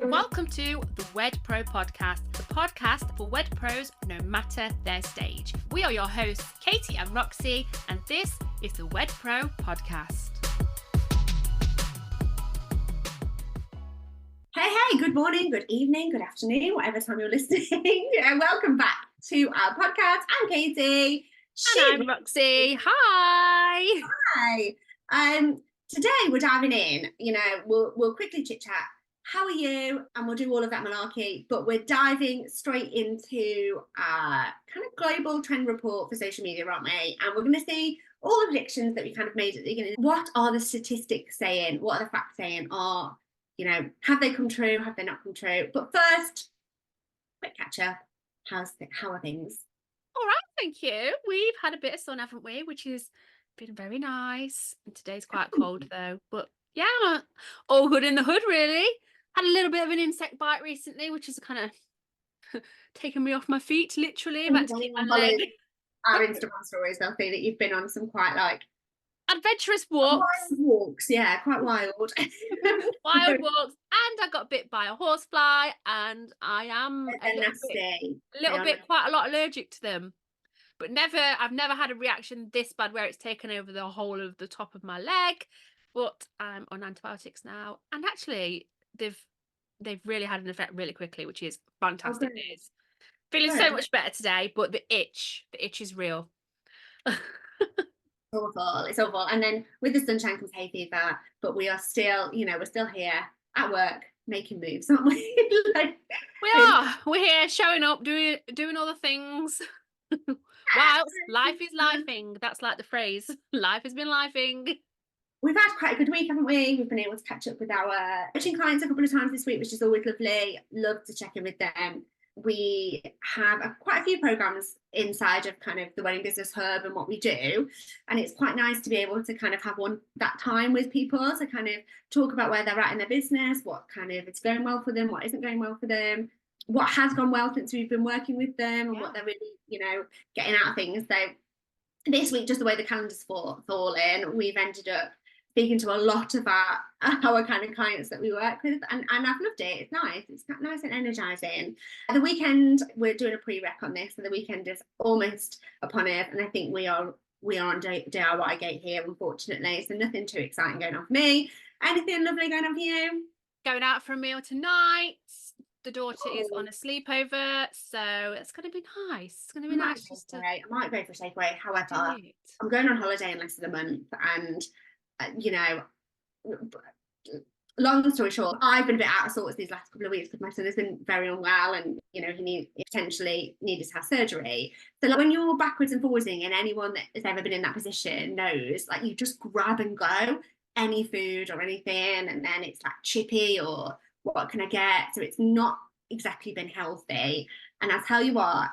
Welcome to the Wed Pro podcast, the podcast for Wed Pros no matter their stage. We are your hosts, Katie and Roxy, and this is the Wed Pro podcast. Hey, good morning, good evening, good afternoon, whatever time you're listening. And welcome back to our podcast. I'm Katie. And I'm Roxy. Hi. Hi. Today we're diving in, we'll quickly chit chat. How are you? And we'll do all of that malarkey, but we're diving straight into kind of global trend report for social media, aren't we? And we're going to see all the predictions that we kind of made at the beginning. What are the statistics saying? What are the facts saying? Have they come true? Have they not come true? But first, quick catch up. How are things? All right, thank you. We've had a bit of sun, haven't we? Which has been very nice. And today's quite cold though. But yeah, all good in the hood, really. Had a little bit of an insect bite recently, which is kind of taken me off my feet, literally. I've had to keep my leg. Our Instagram stories, they'll see that you've been on some quite adventurous walks. Wild walks, yeah, quite wild. Wild walks, and I got bit by a horsefly, and I am quite a lot allergic to them. But I've never had a reaction this bad where it's taken over the whole of the top of my leg. But I'm on antibiotics now, and actually they've really had an effect really quickly, which is fantastic news. Feeling so much better today, but the itch is real. It's awful. And then with the sunshine comes hay fever, but we are still, we're still here at work making moves, aren't we? We're here showing up, doing all the things. Whilst life is lifing. That's like the phrase. Life has been lifing. We've had quite a good week, haven't we? We've been able to catch up with our coaching clients a couple of times this week, which is always lovely. Love to check in with them. We have quite a few programs inside of kind of the Wedding Business Hub and what we do. And it's quite nice to be able to kind of have that time with people to kind of talk about where they're at in their business, what kind of is going well for them, what isn't going well for them, what has gone well since we've been working with them, and what they're really, getting out of things. So this week, just the way the calendars fall in, we've ended up speaking to a lot of our kind of clients that we work with, and I've loved it. It's nice and energizing. The weekend, we're doing a pre-rec on this, so the weekend is almost upon us, and I think we are on DIY gate here, unfortunately, so nothing too exciting going on for me. Anything lovely going on for you? Going out for a meal tonight. The daughter is on a sleepover, so it's going to be nice. It's going to be nice. I might go for a takeaway. However, I'm going on holiday in less than a month, and long story short, I've been a bit out of sorts these last couple of weeks because my son has been very unwell, and he potentially needed to have surgery. So when you're backwards and forwarding, and anyone that has ever been in that position knows, you just grab and go any food or anything, and then it's chippy or what can I get? So it's not exactly been healthy. And I'll tell you what,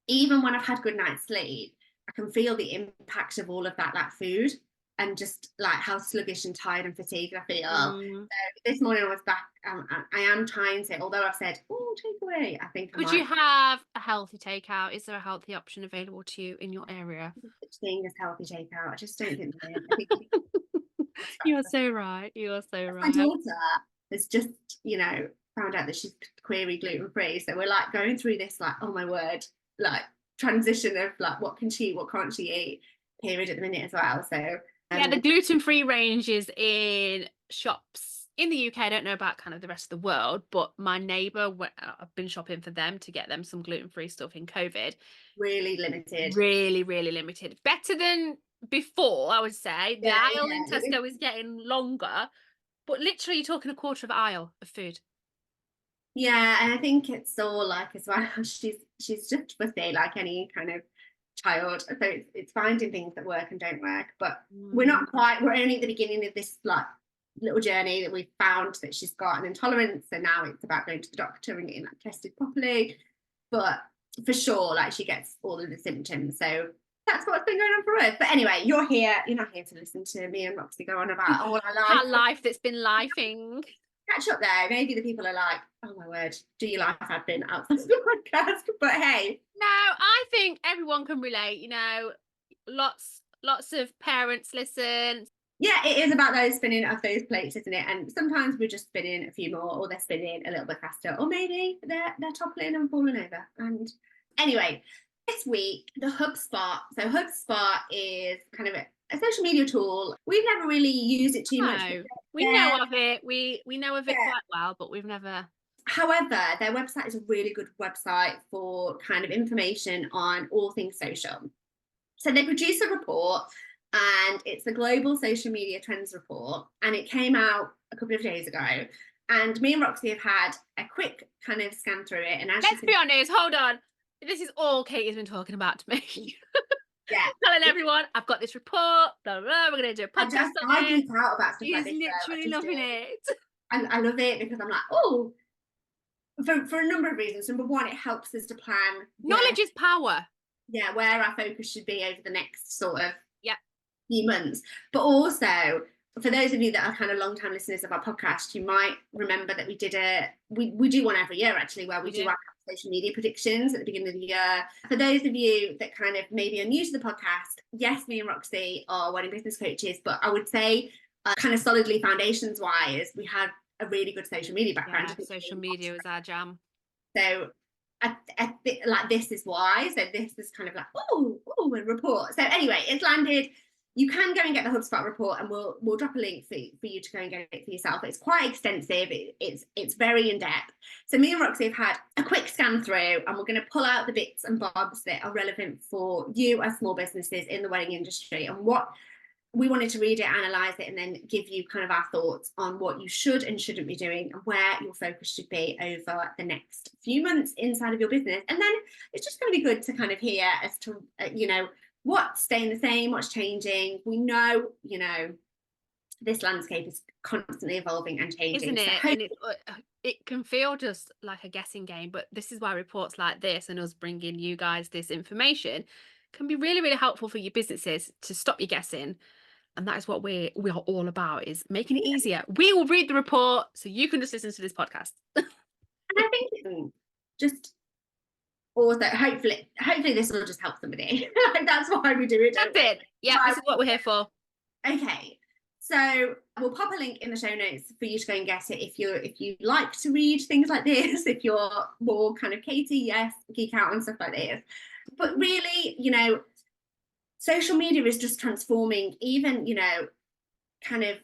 even when I've had good night's sleep, I can feel the impact of all of that food, and just how sluggish and tired and fatigued I feel. So this morning I was back. I am trying to, although I've said, takeaway, I think Would you have a healthy takeout? Is there a healthy option available to you in your area? Such thing as healthy takeout. I just don't think there is. You're so right. My daughter has just, found out that she's query gluten-free. So we're going through this, oh my word, transition of what can she eat, what can't she eat period at the minute as well. So the gluten-free range is in shops in the UK. I don't know about kind of the rest of the world, but my neighbour, I've been shopping for them to get them some gluten-free stuff in COVID. Really limited. Really, really limited. Better than before, I would say. The aisle in Tesco is getting longer, but literally you're talking a quarter of an aisle of food. Yeah, and I think it's all as well, she's just fussy like any kind of child, so it's finding things that work and don't work. But we're only at the beginning of this little journey that we've found that she's got an intolerance, so now it's about going to the doctor and getting tested properly. But for sure, she gets all of the symptoms, so that's what's been going on for us. But anyway, you're not here to listen to me and Roxy go on about all our life. Our life that's been lifing. Catch up there. Maybe the people are like, oh my word, do you life admin outside the podcast? But hey. No, I think everyone can relate, lots of parents listen. yeah, it is about those spinning of those plates, isn't it? And sometimes we're just spinning a few more, or they're spinning a little bit faster, or maybe they're toppling and falling over. And anyway, this week, the HubSpot. So HubSpot is kind of a social media tool. We've never really used it too much. No, we know of it. We know of it quite well, but we've never. However, their website is a really good website for kind of information on all things social. So they produce a report, and it's the Global Social Media Trends Report, and it came out a couple of days ago. And me and Roxy have had a quick kind of scan through it. And Let's be honest, hold on. This is all Katie's been talking about to me. Yeah. Telling everyone, I've got this report, blah, blah, blah, we're going to do a podcast on I it. geek out about stuff She's like this. literally loving it. I love it because I'm like, oh, for a number of reasons. Number one, it helps us to plan. Knowledge is power. Yeah, where our focus should be over the next sort of few months. But also, for those of you that are kind of long-time listeners of our podcast, you might remember that we do one every year actually, where we do our social media predictions at the beginning of the year. For those of you that kind of maybe are new to the podcast, yes, me and Roxy are wedding business coaches, but I would say kind of solidly foundations wise, we have a really good social media background. Yeah, social media is our jam. So I think like this is why. So this is kind of like, oh, a report. So anyway, it's landed. You can go and get the HubSpot report, and we'll drop a link for you to go and get it for yourself. It's quite extensive. It's very in depth. So me and Roxy have had a quick scan through, and we're going to pull out the bits and bobs that are relevant for you as small businesses in the wedding industry, and what we wanted to read it, analyze it, and then give you kind of our thoughts on what you should and shouldn't be doing, and where your focus should be over the next few months inside of your business. And then it's just going to be good to kind of hear as to what's staying the same, what's changing. We know, this landscape is constantly evolving and changing, isn't it? So and it can feel just like a guessing game, but this is why reports like this and us bringing you guys this information can be really, really helpful for your businesses to stop you guessing. And that is what we are all about, is making it easier. We will read the report so you can just listen to this podcast. And I think it's just also hopefully this will just help somebody. That's why we do it. That's it. Yeah, this is what we're here for. Okay, so we'll pop a link in the show notes for you to go and get it if you like to read things like this. If you're more kind of Katie, yes, geek out on stuff like this. But really, social media is just transforming even, kind of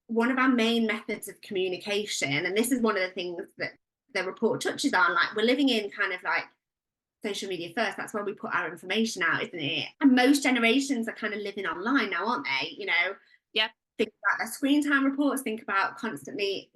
one of our main methods of communication. And this is one of the things that the report touches on. Like, we're living in kind of like social media first. That's where we put our information out, isn't it? And most generations are kind of living online now, aren't they? Yeah. Think about their screen time reports, think about constantly,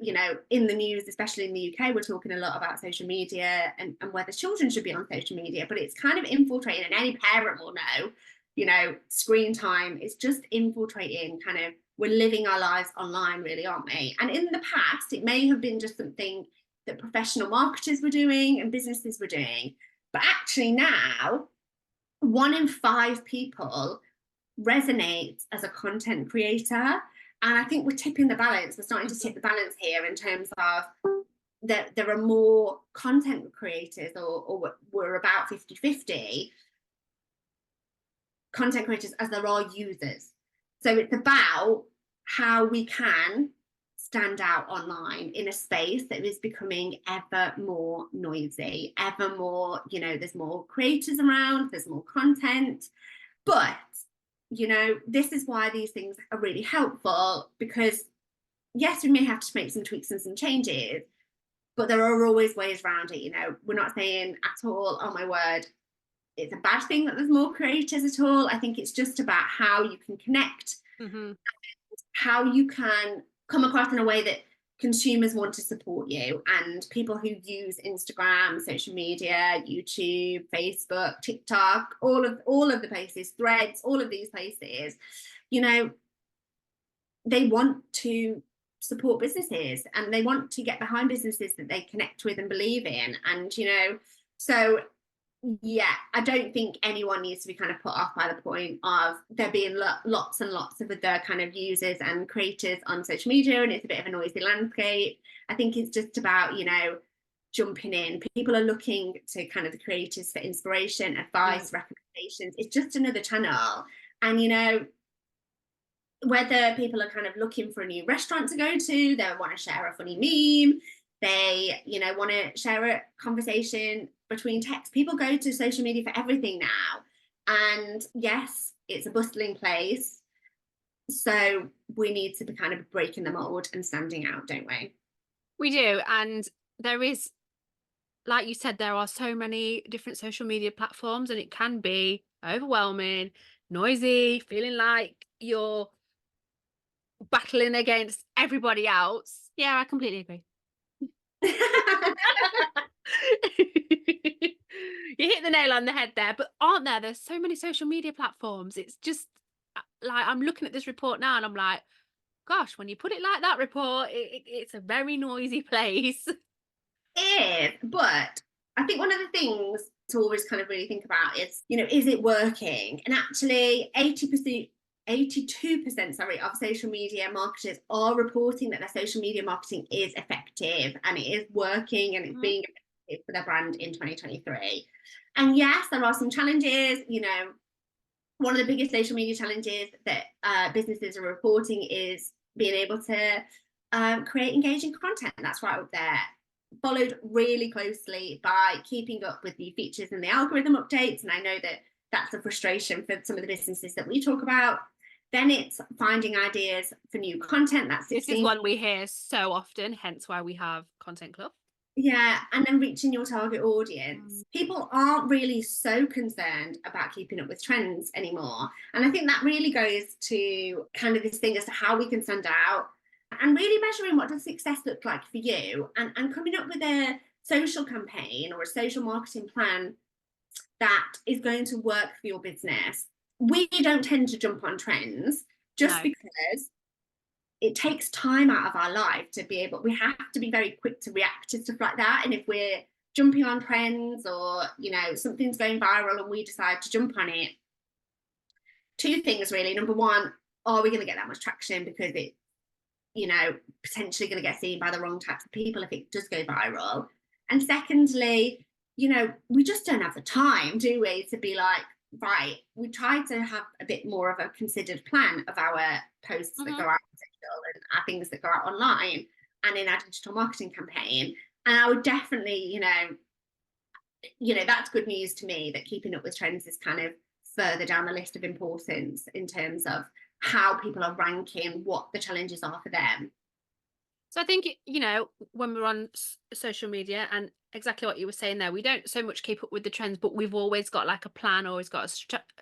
in the news, especially in the UK, we're talking a lot about social media and whether children should be on social media, but it's kind of infiltrating, and any parent will know, screen time is just infiltrating kind of, we're living our lives online really, aren't we? And in the past, it may have been just something that professional marketers were doing and businesses were doing. But actually now, 1 in 5 people resonates as a content creator. And I think we're tipping the balance. We're starting to tip the balance here in terms of that there are more content creators, or we're about 50-50 content creators as there are users. So it's about how we can stand out online in a space that is becoming ever more noisy, ever more, there's more creators around, there's more content. But, this is why these things are really helpful, because yes, we may have to make some tweaks and some changes, but there are always ways around it. We're not saying at all, oh my word, it's a bad thing that there's more creators at all. I think it's just about how you can connect, how you can come across in a way that consumers want to support you, and people who use Instagram, social media, YouTube, Facebook, TikTok, all of the places, Threads, all of these places, they want to support businesses, and they want to get behind businesses that they connect with and believe in. And so yeah, I don't think anyone needs to be kind of put off by the point of there being lots and lots of other kind of users and creators on social media, and it's a bit of a noisy landscape. I think it's just about, jumping in. People are looking to kind of the creators for inspiration, advice, recommendations. It's just another channel. And, whether people are kind of looking for a new restaurant to go to, they want to share a funny meme, they, you know, want to share a conversation between texts. People go to social media for everything now. And yes, it's a bustling place. So we need to be kind of breaking the mold and standing out, don't we? We do. And there is, like you said, there are so many different social media platforms, and it can be overwhelming, noisy, feeling like you're battling against everybody else. Yeah, I completely agree. You hit the nail on the head there, but aren't there? There's so many social media platforms. It's just like I'm looking at this report now and I'm like, gosh, when you put it like that, report, it's a very noisy place. Is, but I think one of the things to always kind of really think about is, you know, is it working? And actually 80%, 82%, sorry, of social media marketers are reporting that their social media marketing is effective and it is working and it's being effective for their brand in 2023. And yes, there are some challenges. You know, one of the biggest social media challenges that businesses are reporting is being able to create engaging content. That's right up there, followed really closely by keeping up with the features and the algorithm updates. And I know that that's a frustration for some of the businesses that we talk about. Then it's finding ideas for new content. That's 16. This is one we hear so often, hence why we have Content Club. Yeah, and then reaching your target audience. People aren't really so concerned about keeping up with trends anymore. And I think that really goes to kind of this thing as to how we can stand out and really measuring what does success look like for you, and coming up with a social campaign or a social marketing plan that is going to work for your business. We don't tend to jump on trends just because it takes time out of our life to be able, we have to be very quick to react to stuff like that. And if we're jumping on trends, or, you know, something's going viral and we decide to jump on it, two things really. Number one, are we going to get that much traction because it, you know, potentially going to get seen by the wrong types of people if it does go viral? And secondly, you know, we just don't have the time, do we, to be like, right, we try to have a bit more of a considered plan of our posts that go out on social and our things that go out online and in our digital marketing campaign. And I would definitely, you know, that's good news to me that keeping up with trends is kind of further down the list of importance in terms of how people are ranking, what the challenges are for them. So I think, you know, when we're on social media, and exactly what you were saying there, we don't so much keep up with the trends, but we've always got like a plan, always got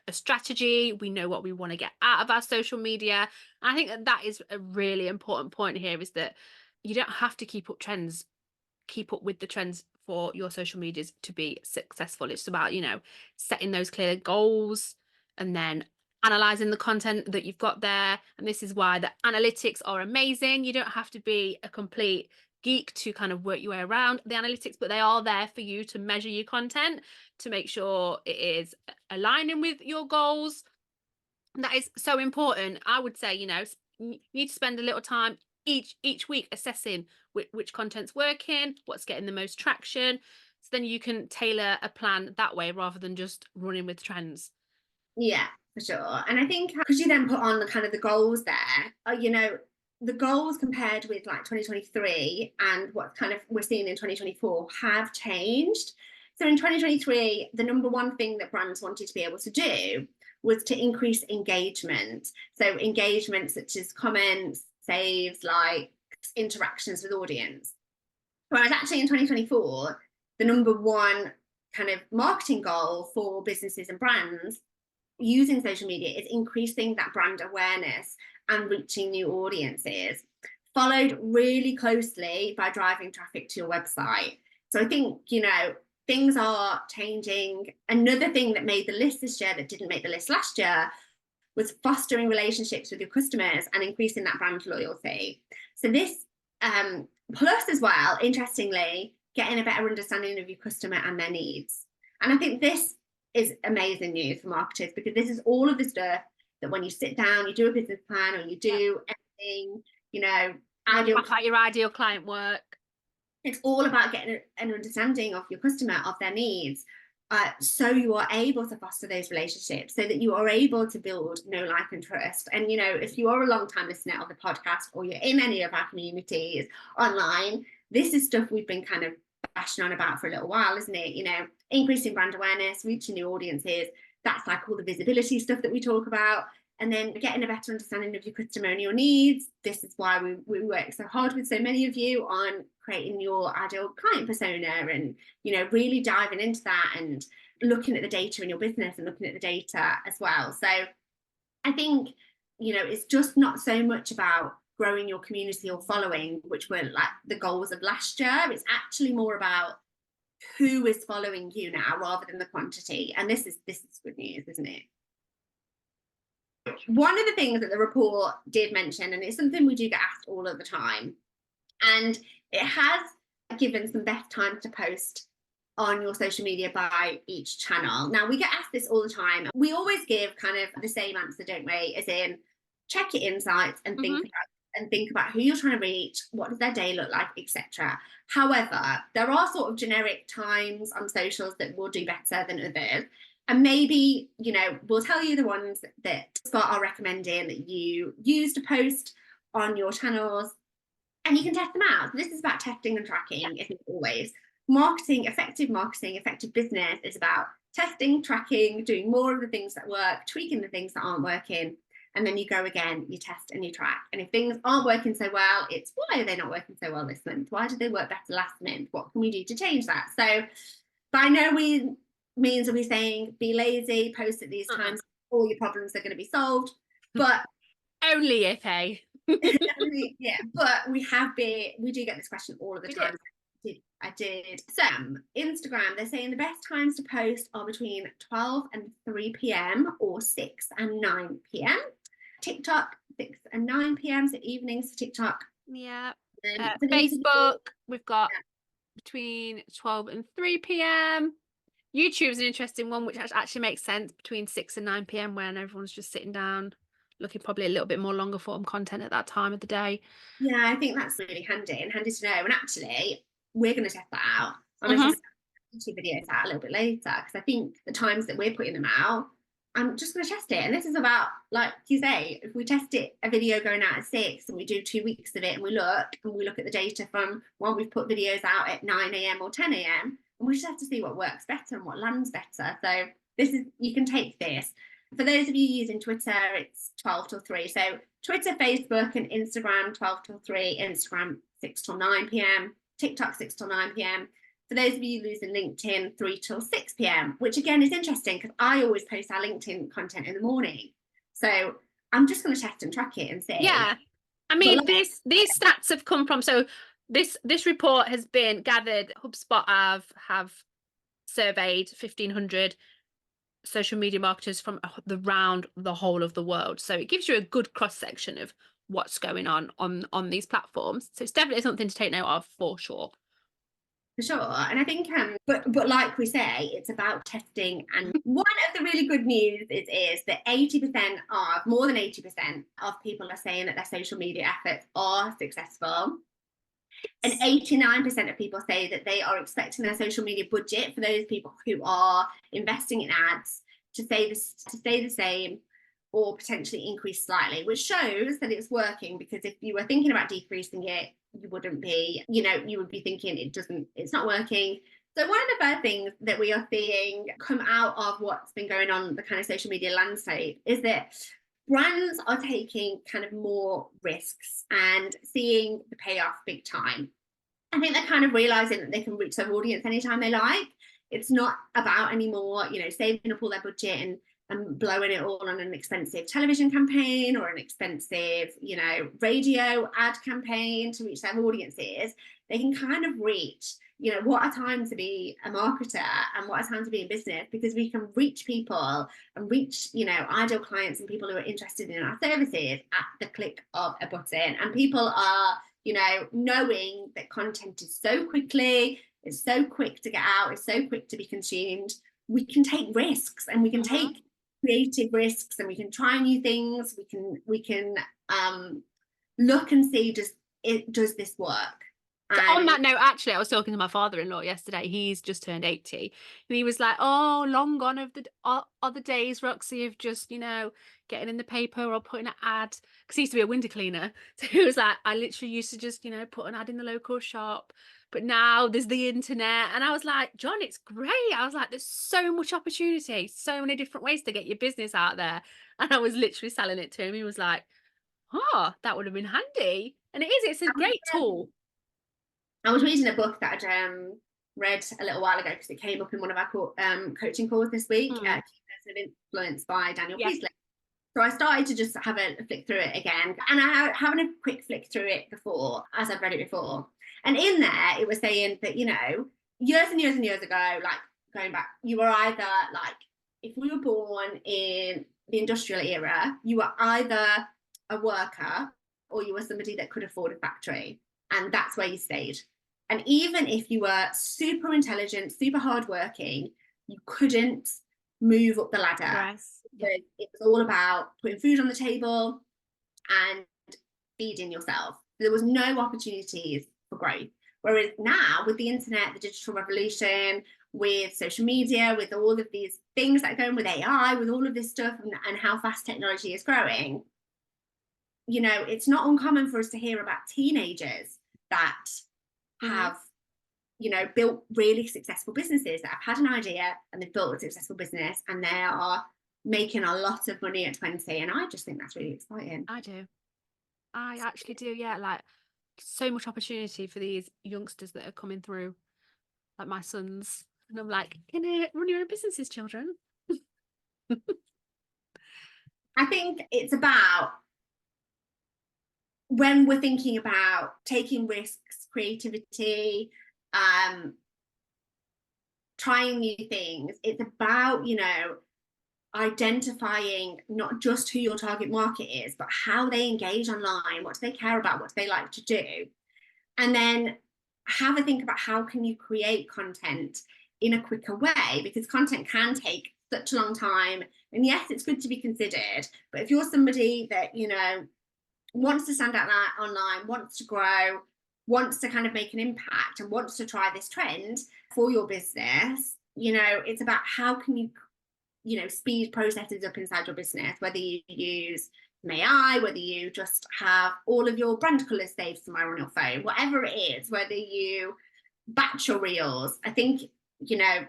a strategy. We know what we want to get out of our social media. And I think that is a really important point here, is that you don't have to keep up with the trends for your social medias to be successful. It's about, you know, setting those clear goals and then analyzing the content that you've got there. And this is why the analytics are amazing. You don't have to be a complete geek to kind of work your way around the analytics, but they are there for you to measure your content to make sure it is aligning with your goals. And that is so important. I would say, you know, you need to spend a little time each week assessing which content's working, what's getting the most traction. So then you can tailor a plan that way rather than just running with trends. Yeah, for sure. And I think because you then put on the kind of the goals there, you know, the goals compared with like 2023 and what kind of we're seeing in 2024 have changed. So in 2023, the number one thing that brands wanted to be able to do was to increase engagement. So engagement such as comments, saves, likes, interactions with audience. Whereas actually in 2024, the number one kind of marketing goal for businesses and brands using social media is increasing that brand awareness and reaching new audiences, followed really closely by driving traffic to your website. So I think, you know, things are changing. Another thing that made the list this year that didn't make the list last year was fostering relationships with your customers and increasing that brand loyalty. So this plus as well, interestingly, getting a better understanding of your customer and their needs. And I think this is amazing news for marketers, because this is all of the stuff that when you sit down, you do a business plan or you do anything, you know, About your ideal client work. It's all about getting an understanding of your customer, of their needs, so you are able to foster those relationships, so that you are able to build know, like, and trust. And, you know, if you are a long time listener of the podcast, or you're in any of our communities online, this is stuff we've been kind of bashing on about for a little while, isn't it? You know, increasing brand awareness, reaching new audiences, that's like all the visibility stuff that we talk about. And then getting a better understanding of your customer and your needs. This is why we work so hard with so many of you on creating your ideal client persona, and, you know, really diving into that and looking at the data in your business and looking at the data as well. So I think, you know, it's just not so much about growing your community or following, which were like the goals of last year. It's actually more about who is following you now rather than the quantity. And this is good news, isn't it? One of the things that the report did mention, and it's something we do get asked all of the time, and it has given some best times to post on your social media by each channel. Now, we get asked this all the time. We always give kind of the same answer, don't we? As in, check your insights and think about who you're trying to reach, what does their day look like, etc. However, there are sort of generic times on socials that will do better than others. And maybe, you know, we'll tell you the ones that Spot are recommending that you use to post on your channels, and you can test them out. So this is about testing and tracking, isn't it always? Marketing, effective business is about testing, tracking, doing more of the things that work, tweaking the things that aren't working, and then you go again, you test and you track. And if things aren't working so well, it's why are they not working so well this month? Why did they work better last month? What can we do to change that? So by no means are we saying be lazy, post at these times, all your problems are going to be solved, but only if yeah, but we do get this question all of the time. I did. So Instagram, they're saying the best times to post are between 12 and 3 p.m. or 6 and 9 p.m. TikTok, 6 and 9 p.m. So evenings for TikTok. Yeah. Facebook, we've got between 12 and 3 p.m. YouTube's an interesting one, which actually makes sense, between 6 and 9 p.m. when everyone's just sitting down, looking probably a little bit more longer form content at that time of the day. Yeah, I think that's really handy to know. And actually, we're going to test that out. I'm going to test YouTube videos out a little bit later, because I think the times that we're putting them out, I'm just going to test it. And this is about, like you say, if we test it, a video going out at 6 and we do 2 weeks of it, and we look at the data from when we've put videos out at 9 a.m. or 10 a.m. and we just have to see what works better and what lands better. So you can take this. For those of you using Twitter, it's 12 till 3. So Twitter, Facebook, and Instagram, 12 till 3. Instagram, 6 till 9 p.m. TikTok, 6 till 9 p.m. For those of you using LinkedIn, 3 till 6 p.m., which again is interesting because I always post our LinkedIn content in the morning. So I'm just going to test and track it and see. Yeah. I mean, these stats have come from, so this report has been gathered. HubSpot have surveyed 1,500 social media marketers from around the whole of the world. So it gives you a good cross section of what's going on these platforms. So it's definitely something to take note of, for sure. For sure. And I think, but like we say, it's about testing. And one of the really good news is that more than 80% of people are saying that their social media efforts are successful. And 89% of people say that they are expecting their social media budget, for those people who are investing in ads, to stay the same or potentially increase slightly, which shows that it's working. Because if you were thinking about decreasing it, you wouldn't be, you would be thinking it's not working. So one of the first things that we are seeing come out of what's been going on, the kind of social media landscape, is that brands are taking kind of more risks and seeing the payoff big time. I think they're kind of realizing that they can reach their audience anytime they like. It's not about anymore, saving up all their budget and blowing it all on an expensive television campaign or an expensive, radio ad campaign to reach their audiences. They can kind of reach, what a time to be a marketer and what a time to be in business, because we can reach people and reach, ideal clients and people who are interested in our services at the click of a button. And people are, knowing that content is so it's so quick to get out, it's so quick to be consumed. We can take risks, and we can take creative risks, and we can try new things. We can look and see, does this work? On that note, actually, I was talking to my father-in-law yesterday. He's just turned 80. And he was like, oh, long gone of the other days, Roxy, of just, you know, getting in the paper or putting an ad. Because he used to be a window cleaner. So he was like, I literally used to just, you know, put an ad in the local shop. But now there's the internet. And I was like, John, it's great. I was like, there's so much opportunity, so many different ways to get your business out there. And I was literally selling it to him. He was like, oh, that would have been handy. And it is, it's a great tool. I was reading a book that I'd read a little while ago because it came up in one of our coaching calls this week, Key Person of Influence by Daniel Priestley. So I started to just have a flick through it again, and I having a quick flick through it before, as I've read it before. And in there, it was saying that, you know, years and years and years ago, like going back, you were either like, if we were born in the industrial era, you were either a worker or you were somebody that could afford a factory, and that's where you stayed. And even if you were super intelligent, super hardworking, you couldn't move up the ladder. Yes. It was all about putting food on the table and feeding yourself. There was no opportunities for growth. Whereas now, with the internet, the digital revolution, with social media, with all of these things that are going with AI, with all of this stuff and how fast technology is growing, you know, it's not uncommon for us to hear about teenagers that have, you know, built really successful businesses, that have had an idea and they've built a successful business and they are making a lot of money at 20. And I just think that's really exciting. I actually do. Yeah. Like, so much opportunity for these youngsters that are coming through, like my sons. And I'm like, can you run your own businesses, children? I think it's about, when we're thinking about taking risks, creativity, trying new things, it's about, you know, identifying not just who your target market is, but how they engage online, what do they care about, what do they like to do, and then have a think about how can you create content in a quicker way, because content can take such a long time. And yes, it's good to be considered, but if you're somebody that, you know, wants to stand out online, wants to grow, wants to kind of make an impact and wants to try this trend for your business, you know, it's about how can you, you know, speed processes up inside your business, whether you use AI, whether you just have all of your brand colors saved somewhere on your phone, whatever it is, whether you batch your reels. I think, you know,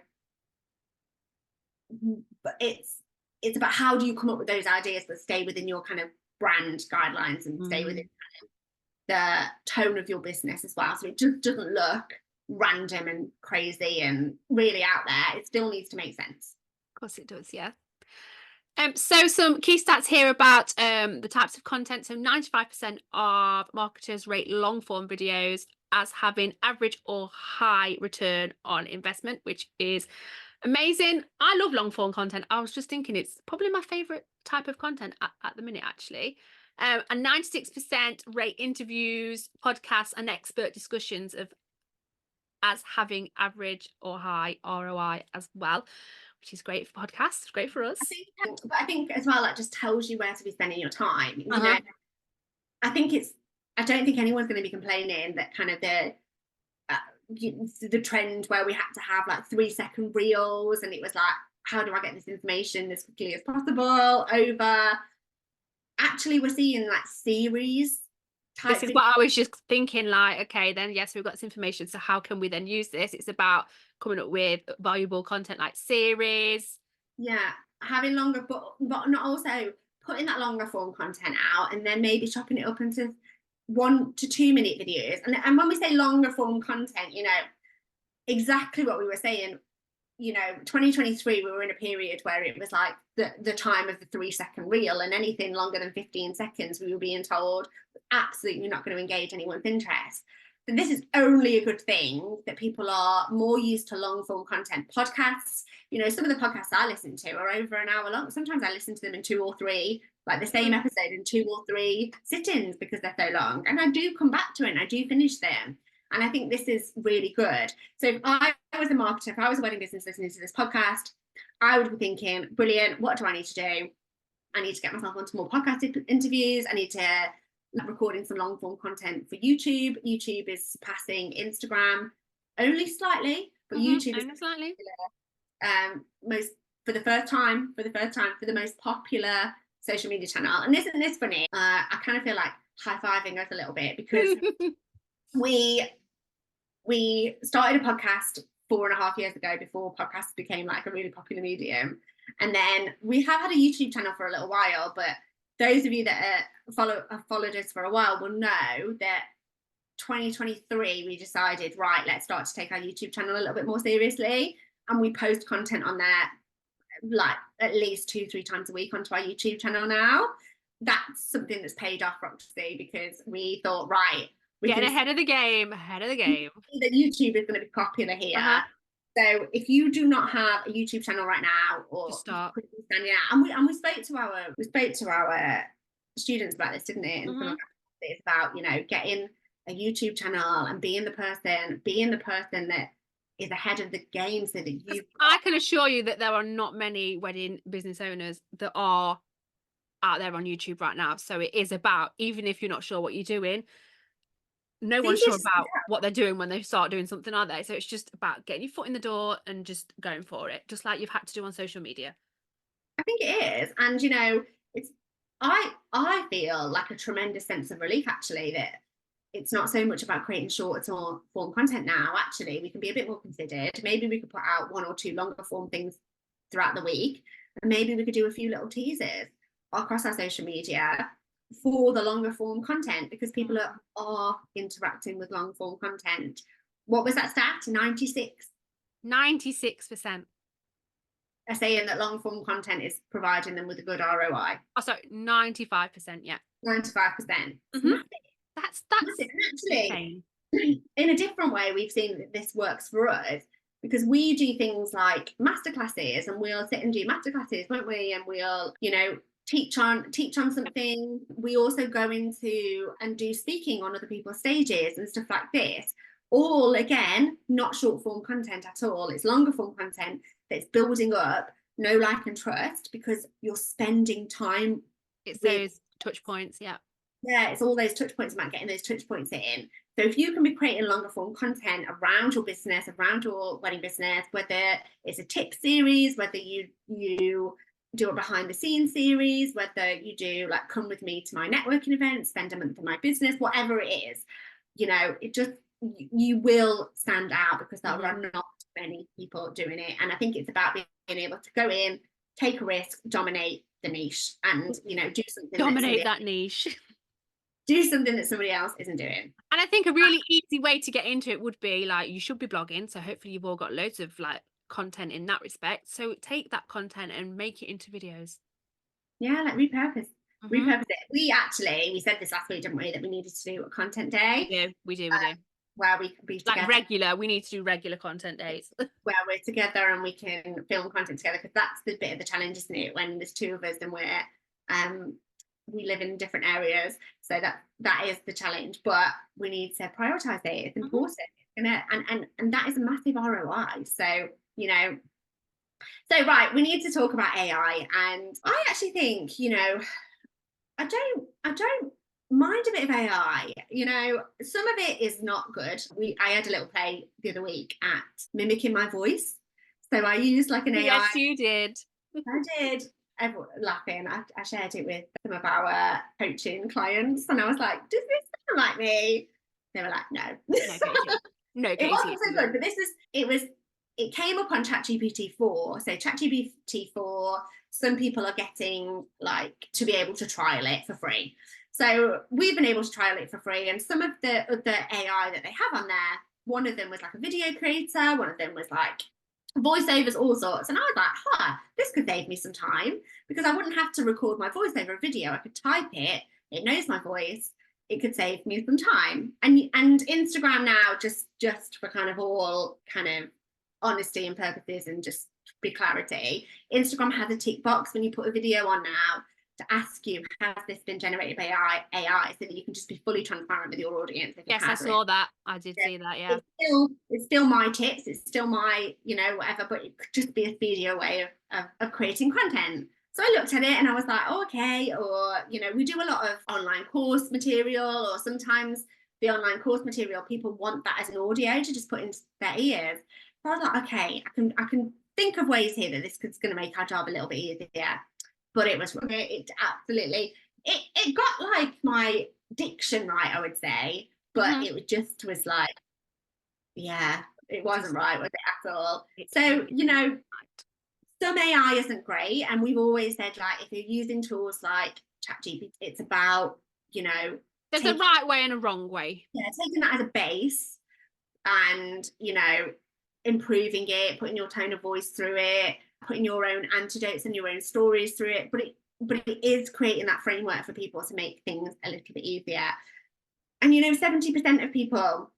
it's about how do you come up with those ideas that stay within your kind of brand guidelines and stay within kind of the tone of your business as well, so it just doesn't look random and crazy and really out there. It still needs to make sense. Of course it does, yeah. So some key stats here about the types of content. So 95% of marketers rate long form videos as having average or high return on investment, which is amazing. I love long form content. I was just thinking it's probably my favorite type of content at the minute, actually. And 96% rate interviews, podcasts, and expert discussions as having average or high ROI as well, which is great for podcasts, great for us. I think as well, that just tells you where to be spending your time. You know, I don't think anyone's going to be complaining that kind of the trend where we had to have like 3-second reels, and it was like, how do I get this information as quickly as possible over. Actually, we're seeing like series. This is what I was just thinking, like, okay, then yes, we've got this information, so how can we then use this? It's about coming up with valuable content like series. Yeah, having longer, but not also putting that longer form content out and then maybe chopping it up into 1 to 2 minute videos. And when we say longer form content, you know, exactly what we were saying, you know, 2023, we were in a period where it was like the time of the 3-second reel, and anything longer than 15 seconds, we were being told absolutely not going to engage anyone's interest. So this is only a good thing that people are more used to long form content. Podcasts, you know, some of the podcasts I listen to are over an hour long. Sometimes I listen to them in 2 or 3, like the same episode in 2 or 3 sit-ins, because they're so long. And I do come back to it and I do finish them. And I think this is really good. So if I was a marketer, if I was a wedding business listening to this podcast, I would be thinking, brilliant, what do I need to do? I need to get myself onto more podcast interviews. I need to recording some long form content for YouTube. YouTube is surpassing Instagram only slightly, but YouTube is slightly. Most for the first time for the most popular social media channel. And isn't this funny? I kind of feel like high-fiving us a little bit, because we started a podcast 4.5 years ago, before podcasts became like a really popular medium, and then we have had a YouTube channel for a little while. But those of you that have followed us for a while will know that 2023 we decided, right, let's start to take our YouTube channel a little bit more seriously, and we post content on there like at least 2-3 times a week onto our YouTube channel now. That's something that's paid off, Roxy, because we thought, right, get ahead of the game. That YouTube is going to be popular here. So if you do not have a YouTube channel right now, or just start. And we spoke to our students about this, didn't it? And it's about, you know, getting a YouTube channel and being the person that is ahead of the game, so that you. I can assure you that there are not many wedding business owners that are out there on YouTube right now. So it is about, even if you're not sure what you're doing, no one's sure about what they're doing when they start doing something, are they? So it's just about getting your foot in the door and just going for it, just like you've had to do on social media. I think it is. And, you know, I feel like a tremendous sense of relief, actually, that it's not so much about creating short form content now. Actually, we can be a bit more considered. Maybe we could put out 1 or 2 longer form things throughout the week, and maybe we could do a few little teasers across our social media for the longer form content, because people are interacting with long form content. What was that stat? 96% are saying that long form content is providing them with a good ROI. Oh, sorry, 95%. Yeah, 95%. That's massive. Actually, in a different way, we've seen that this works for us, because we do things like masterclasses, and we'll sit and do masterclasses, won't we? And we'll, you know, teach on something. We also go into and do speaking on other people's stages and stuff like this. All, again, not short form content at all. It's longer form content that's building up know, like, and trust, because you're spending time. It's those touch points. Yeah, it's all those touch points, about getting those touch points in. So if you can be creating longer form content around your business, around your wedding business, whether it's a tip series, whether you do a behind the scenes series, whether you do like come with me to my networking event, spend a month in my business, whatever it is, you know, it just, you will stand out, because there are not many people doing it. And I think it's about being able to go in, take a risk, dominate the niche, and, you know, do something that niche. Do something that somebody else isn't doing. And I think a really easy way to get into it would be, like, you should be blogging, so hopefully you've all got loads of like content in that respect. So take that content and make it into videos. Yeah, like repurpose it. We said this last week, didn't we, that we needed to do a content day. We do. Where we can be together. We need to do regular content days where we're together and we can film content together, because that's the bit of the challenge, isn't it, when there's 2 of us and we live in different areas. So that is the challenge, but we need to prioritize it. It's important. And that is a massive ROI. So, you know, right, we need to talk about AI. And I actually think, you know, I don't mind a bit of AI. You know, some of it is not good. I had a little play the other week at mimicking my voice. So I used like an AI. Yes, you did. I did. Everyone laughing. I shared it with some of our coaching clients, and I was like, does this sound like me? They were like, no. No, Katie. It wasn't so good, but it came up on ChatGPT-4. So ChatGPT-4, some people are getting like to be able to trial it for free. So we've been able to trial it for free, and some of the AI that they have on there, one of them was like a video creator, one of them was like voiceovers, all sorts. And I was like, this could save me some time, because I wouldn't have to record my voice over a video. I could type it knows my voice. It could save me some time. And Instagram now, just for kind of all kind of honesty and purposes and just be clarity, Instagram has a tick box when you put a video on now to ask you, has this been generated by AI, so that you can just be fully transparent with your audience. Yes, I saw that. I did see that. Yeah, it's still my tips, it's still my, you know, whatever, but it could just be a speedier way of creating content. So I looked at it and I was like, oh, okay. Or, you know, we do a lot of online course material, or sometimes the online course material, people want that as an audio to just put into their ears. So I was like, okay, I can think of ways here that this is going to make our job a little bit easier. But it absolutely, it got like my diction right, I would say, but it just was like, yeah, it wasn't right, was it, at all? So, you know, some AI isn't great, and we've always said, like, if you're using tools like ChatGPT, it's about, you know, There's a right way and a wrong way. Yeah, taking that as a base and, you know, improving it, putting your tone of voice through it, putting your own antidotes and your own stories through it. But it is creating that framework for people to make things a little bit easier. And, you know, 70% of people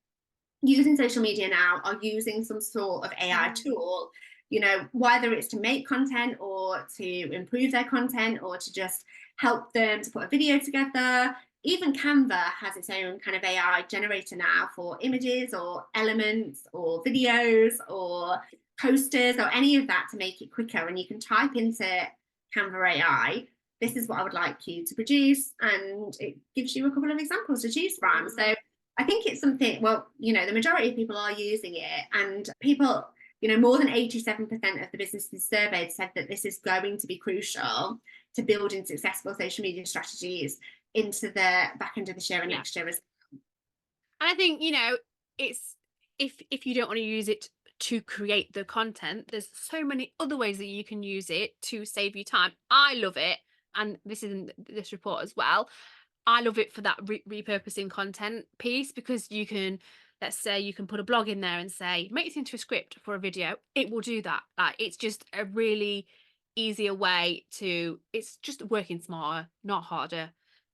using social media now are using some sort of AI tool, you know, whether it's to make content or to improve their content or to just help them to put a video together. Even Canva has its own kind of AI generator now for images or elements or videos or posters or any of that to make it quicker. And you can type into Canva AI, this is what I would like you to produce, and it gives you a couple of examples to choose from. So I think it's something, well, you know, the majority of people are using it, and people, you know, more than 87% of the businesses surveyed said that this is going to be crucial to building successful social media strategies into the back end of this year and next year as well. And I think, you know, it's if you don't want to use it to create the content, there's so many other ways that you can use it to save you time. I love it, and this is in this report as well. I love it for that repurposing content piece, because you can, let's say you can put a blog in there and say, make this into a script for a video. It will do that. Like, it's just a really easier way to, it's just working smarter, not harder.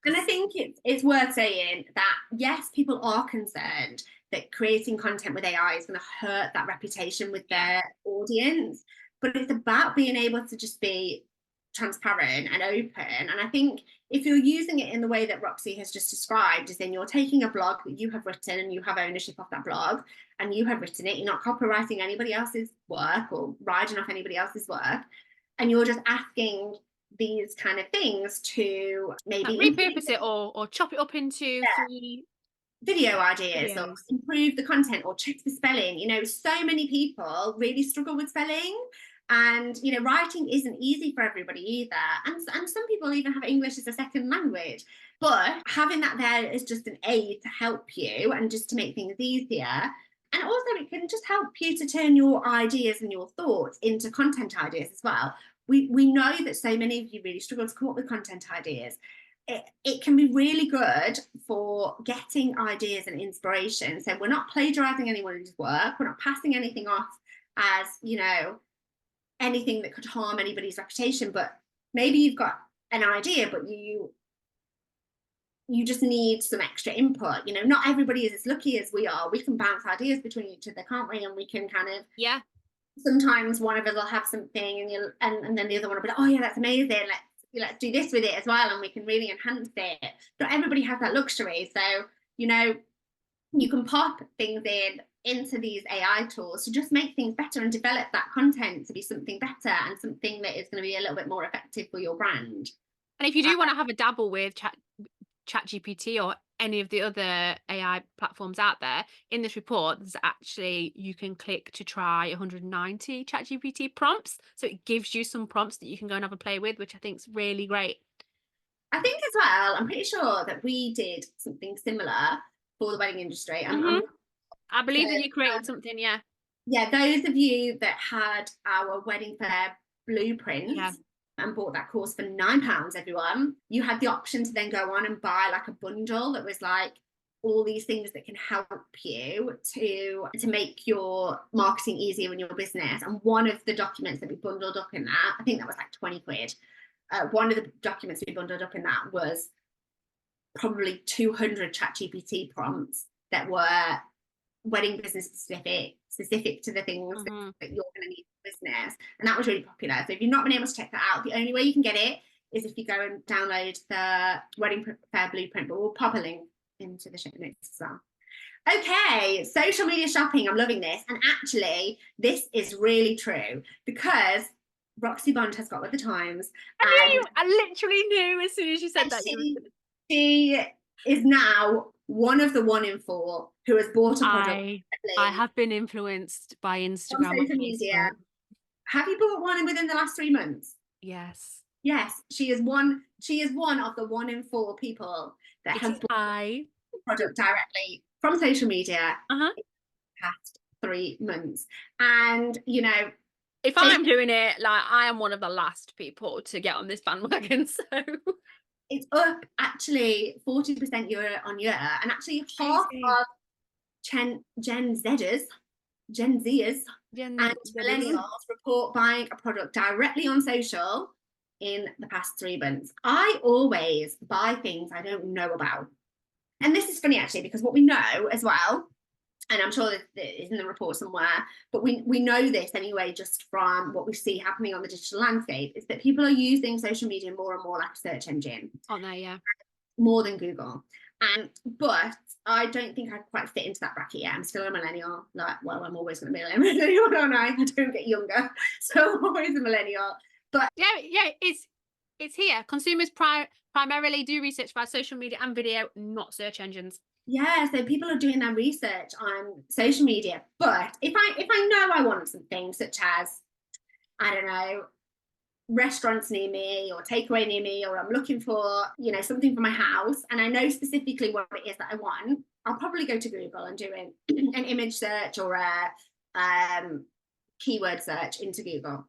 And I think it's worth saying that, yes, people are concerned that creating content with AI is going to hurt that reputation with their audience, but it's about being able to just be transparent and open. And I think if you're using it in the way that Roxy has just described, is then you're taking a blog that you have written and you have ownership of that blog and you have written it, you're not copywriting anybody else's work or riding off anybody else's work, and you're just asking these kind of things to maybe repurpose it or chop it up into 3 video ideas videos. or improve the content or check the spelling. You know, so many people really struggle with spelling, and, you know, writing isn't easy for everybody either, and some people even have English as a second language. But having that there is just an aid to help you and just to make things easier. And also it can just help you to turn your ideas and your thoughts into content ideas as well. We know that so many of you really struggle to come up with content ideas. It can be really good for getting ideas and inspiration. So we're not plagiarizing anyone's work, we're not passing anything off as, you know, anything that could harm anybody's reputation, but maybe you've got an idea, but you just need some extra input. You know, not everybody is as lucky as we are. We can bounce ideas between each other, can't we? And we can kind of, sometimes one of us will have something and then the other one will be like, oh yeah, that's amazing, let's do this with it as well, and we can really enhance it. Not everybody has that luxury. So, you know, you can pop things into these AI tools to just make things better and develop that content to be something better and something that is going to be a little bit more effective for your brand. And if you do want to have a dabble with ChatGPT or any of the other AI platforms out there, in this report, there's actually, you can click to try 190 ChatGPT prompts. So it gives you some prompts that you can go and have a play with, which I think is really great. I think as well, I'm pretty sure that we did something similar for the wedding industry. I believe that you created something, yeah, those of you that had our wedding fair blueprints and bought that course for £9, everyone, you had the option to then go on and buy like a bundle that was like all these things that can help you to make your marketing easier in your business. And one of the documents that we bundled up in that, I think that was like 20 quid. One of the documents we bundled up in that was probably 200 ChatGPT prompts that were wedding business specific to the things that you're going to need for business. And that was really popular. So if you've not been able to check that out, the only way you can get it is if you go and download the wedding fair blueprint, but we'll pop a link into the show notes as well. Okay, social media shopping, I'm loving this. And actually this is really true, because Roxy Bond has got with the times. I literally knew as soon as you said that. She is now one of the 1 in 4 who has bought a product. I have been influenced by Instagram on social media. Have you bought one within the last 3 months? Yes. Yes, she is one of the 1 in 4 people that has bought a product directly from social media in the past 3 months. And, you know, if I'm doing it, like, I am one of the last people to get on this bandwagon. So it's up actually 40% year on year, and actually half of Gen Zers, and millennials report buying a product directly on social in the past 3 months. I always buy things I don't know about. And this is funny actually, because what we know as well, and I'm sure that it is in the report somewhere, but we know this anyway, just from what we see happening on the digital landscape, is that people are using social media more and more like a search engine. Aren't they? Yeah. More than Google. But I don't think I quite fit into that bracket yet. I'm still a millennial. Like, well, I'm always going to be a millennial, aren't I? I don't get younger, so I'm always a millennial. But yeah, it's here. Consumers primarily do research via social media and video, not search engines. Yeah, so people are doing their research on social media. But if I know I want something, such as, I don't know, restaurants near me or takeaway near me, or I'm looking for, you know, something for my house, and I know specifically what it is that I want, I'll probably go to Google and do an image search or a keyword search into Google.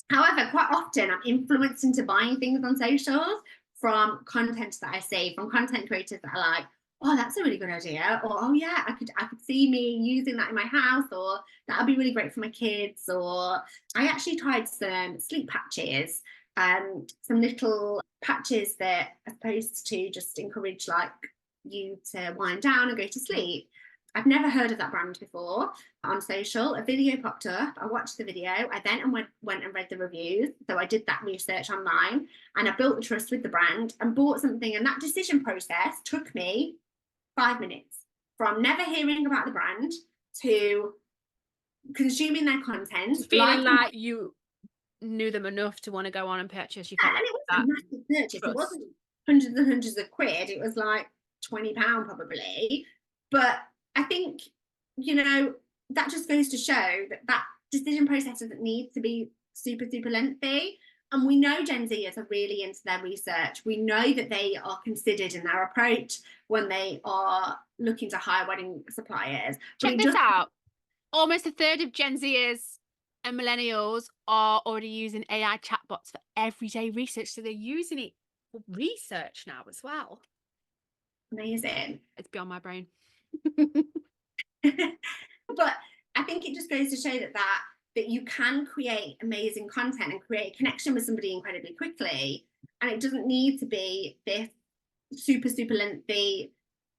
However, quite often I'm influenced into buying things on socials from content that I see, from content creators that I like. Oh, that's a really good idea. Or, oh yeah, I could see me using that in my house, or that'd be really great for my kids. Or I actually tried some sleep patches, some little patches that are supposed to just encourage like you to wind down and go to sleep. I've never heard of that brand before. On social, a video popped up. I watched the video. I then went and read the reviews. So I did that research online, and I built the trust with the brand and bought something. And that decision process took me 5 minutes, from never hearing about the brand to consuming their content, feeling like you knew them enough to want to go on and purchase. You felt and it wasn't a massive purchase. It wasn't hundreds and hundreds of quid. It was like £20 probably. But I think, you know, that just goes to show that decision process doesn't need to be super lengthy. And we know Gen Zers are really into their research. We know that they are considered in their approach when they are looking to hire wedding suppliers. Check this out. Almost a third of Gen Zers and millennials are already using AI chatbots for everyday research. So they're using it for research now as well. Amazing. It's beyond my brain. But I think it just goes to show that you can create amazing content and create a connection with somebody incredibly quickly, and it doesn't need to be this super lengthy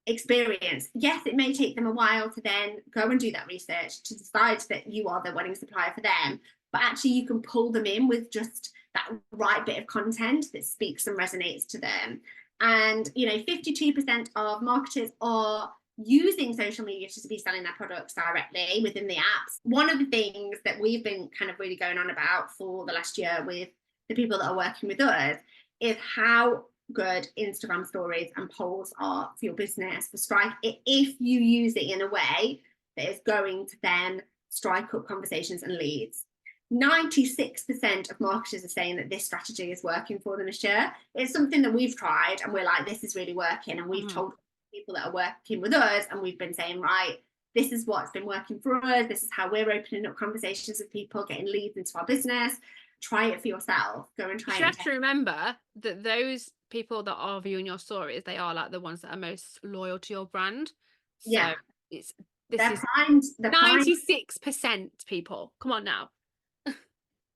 experience. Yes, it may take them a while to then go and do that research to decide that you are the wedding supplier for them, but actually you can pull them in with just that right bit of content that speaks and resonates to them. And, you know, 52% of marketers are using social media to be selling their products directly within the apps. One of the things that we've been kind of really going on about for the last year with the people that are working with us is how good Instagram stories and polls are for your business, for strike, if you use it in a way that is going to then strike up conversations and leads. 96% of marketers are saying that this strategy is working for them this year. It's something that we've tried and we're like, this is really working, and we've told people that are working with us, and we've been saying, right, this is what's been working for us, this is how we're opening up conversations with people, getting leads into our business. Try it for yourself. Go and try it. You have to remember that those people that are viewing your stories, they are like the ones that are most loyal to your brand. So yeah, this they're is primed, 96% people. Come on now.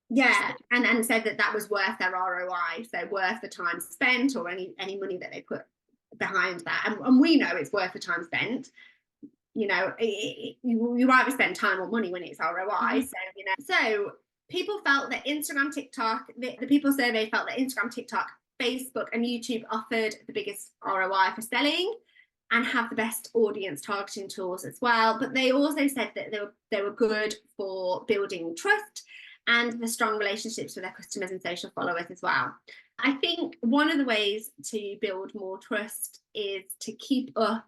Yeah, and said that was worth their ROI, so worth the time spent, or any money that they put behind that. And we know it's worth the time spent. You know, you either spend time or money when it's ROI. So, you know, so people felt that Instagram, TikTok, the people surveyed felt that Instagram, TikTok, Facebook and YouTube offered the biggest ROI for selling and have the best audience targeting tools as well. But they also said that they were good for building trust and the strong relationships with their customers and social followers as well. I think one of the ways to build more trust is to keep up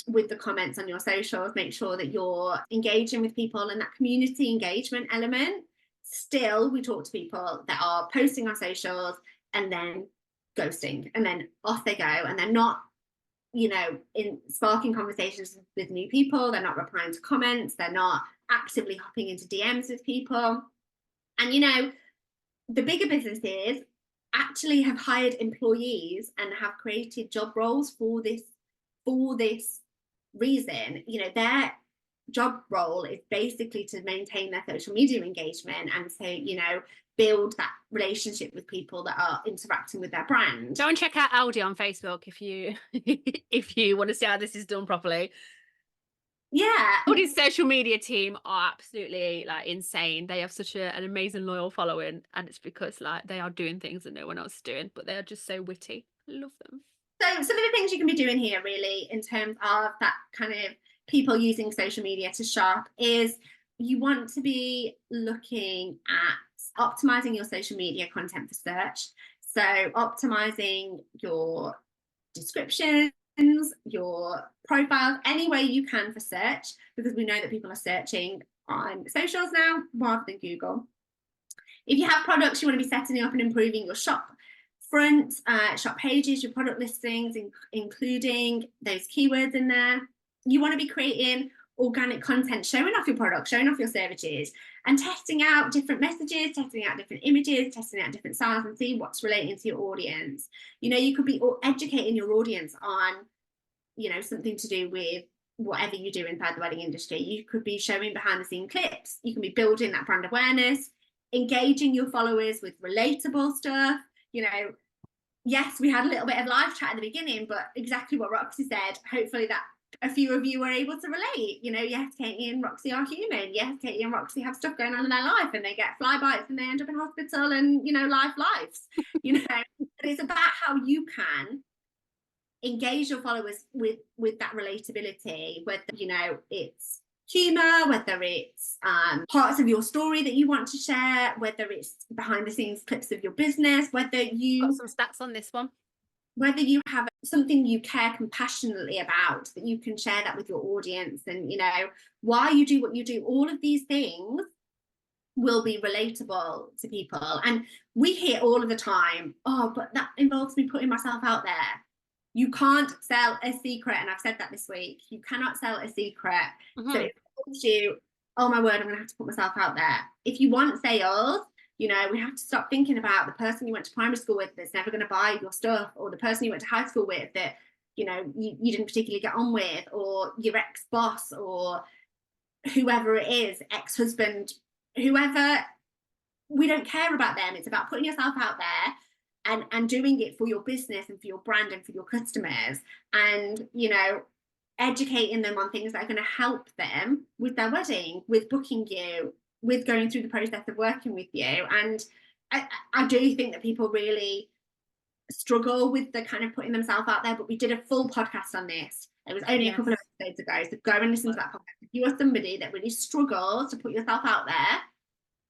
with the comments on your socials. Make sure that you're engaging with people, and that community engagement element. Still, we talk to people that are posting on socials and then ghosting, and then off they go, and they're not, you know, in sparking conversations with new people. They're not replying to comments. They're not actively hopping into DMs with people. And, you know, the bigger businesses actually have hired employees and have created job roles for this reason. You know, their job role is basically to maintain their social media engagement, and so, you know, build that relationship with people that are interacting with their brand. Go and check out Aldi on Facebook if you if you want to see how this is done properly. Yeah. Aldi's social media team are absolutely like insane. They have such an amazing loyal following, and it's because like they are doing things that no one else is doing, but they are just so witty. I love them. So some of the things you can be doing here really in terms of that kind of people using social media to shop is you want to be looking at optimizing your social media content for search. So optimizing your descriptions, your profiles, any way you can for search, because we know that people are searching on socials now rather than Google. If you have products, you want to be setting up and improving your shop front, shop pages, your product listings, including those keywords in there. You want to be creating organic content, showing off your products, showing off your services, and testing out different messages, testing out different images, testing out different styles, and see what's relating to your audience. You know, you could be educating your audience on, you know, something to do with whatever you do inside the wedding industry. You could be showing behind the scene clips. You can be building that brand awareness, engaging your followers with relatable stuff. You know, yes, we had a little bit of live chat at the beginning, but exactly what Roxy said, hopefully that a few of you were able to relate. You know, yes, Katie and Roxy are human. Yes, Katie and Roxy have stuff going on in their life, and they get fly bites and they end up in hospital, and, you know, lives, you know. But it's about how you can engage your followers with that relatability, whether, you know, it's humor, whether it's parts of your story that you want to share, whether it's behind the scenes clips of your business, whether you got some stats on this one, whether you have something you care compassionately about that you can share that with your audience, and, you know, why you do what you do. All of these things will be relatable to people. And we hear all of the time, oh, but that involves me putting myself out there. You can't sell a secret, and I've said that this week. You cannot sell a secret. So if it comes to, oh my word, I'm gonna have to put myself out there. If you want sales, you know, we have to stop thinking about the person you went to primary school with that's never going to buy your stuff, or the person you went to high school with that, you know, you didn't particularly get on with, or your ex-boss, or whoever it is, ex-husband, whoever. We don't care about them. It's about putting yourself out there and doing it for your business and for your brand and for your customers, and, you know, educating them on things that are going to help them with their wedding, with booking you, with going through the process of working with you. And I do think that people really struggle with the kind of putting themselves out there, but we did a full podcast on this. It was only a couple of episodes ago, so go and listen to that podcast. If you are somebody that really struggles to put yourself out there,